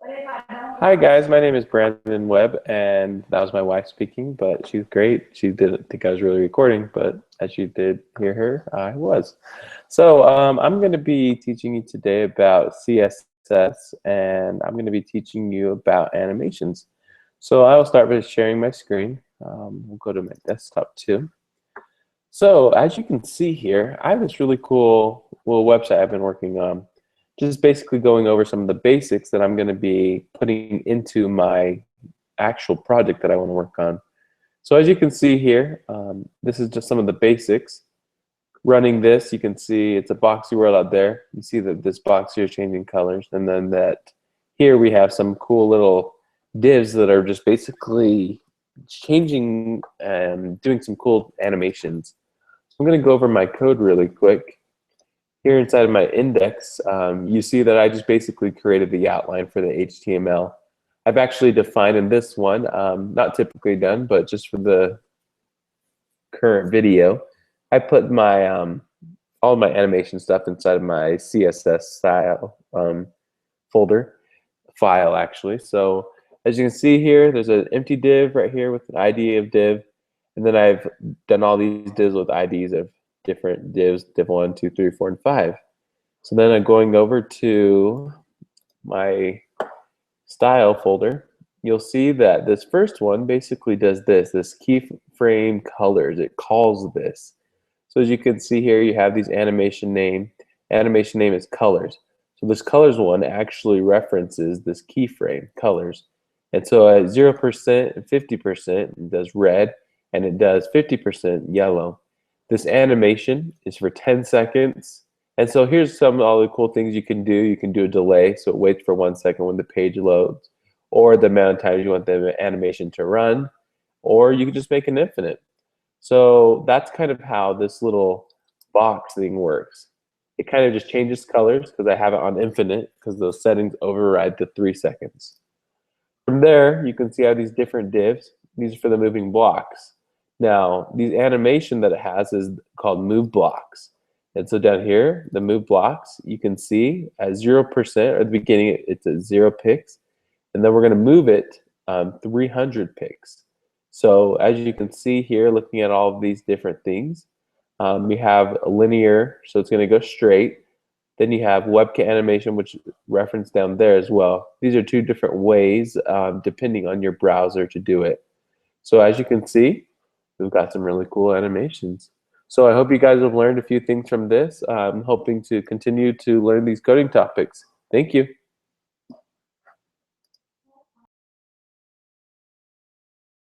Hi guys, my name is Brandon Webb, and that was my wife speaking, but she's great. She didn't think I was really recording, but as you did hear her, I was. I'm going to be teaching you today about CSS, and I'm going to be teaching you about animations. So I will start by sharing my screen. We'll go to my desktop too. So as you can see here, I have this really cool little website I've been working on, just basically going over some of the basics that I'm going to be putting into my actual project that I want to work on. So as you can see here, this is just some of the basics. Running this, you can see it's a boxy world out there. You see that this box here is changing colors, and then that here we have some cool little divs that are just basically changing and doing some cool animations. So I'm going to go over my code really quick. Here inside of my index, you see that I just basically created the outline for the HTML. I've actually defined in this one, not typically done, but just for the current video, I put my all of my animation stuff inside of my CSS style file actually. So as you can see here, there's an empty div right here with an ID of div, and then I've done all these divs with IDs of different divs, div 1, 2, 3, 4, and 5. So then I'm going over to my style folder. You'll see that this first one basically does this keyframe colors. It calls this. So as you can see here, you have these animation name. Animation name is colors. So this colors one actually references this keyframe colors. And so at 0% and 50%, it does red, and it does 50% yellow. This animation is for 10 seconds. And so here's some of all the cool things you can do. You can do a delay, so it waits for 1 second when the page loads, or the amount of times you want the animation to run, or you can just make an infinite. So that's kind of how this little box thing works. It kind of just changes colors because I have it on infinite because those settings override the 3 seconds. From there, you can see I have these different divs. These are for the moving blocks. Now, the animation that it has is called move blocks. And so down here, the move blocks, you can see at 0%, or at the beginning, it's at 0 pixels. And then we're going to move it 300 pixels. So as you can see here, looking at all of these different things, we have a linear, so it's going to go straight. Then you have webkit animation, which referenced down there as well. These are two different ways, depending on your browser, to do it. So as you can see, we've got some really cool animations. So I hope you guys have learned a few things from this. I'm hoping to continue to learn these coding topics. Thank you.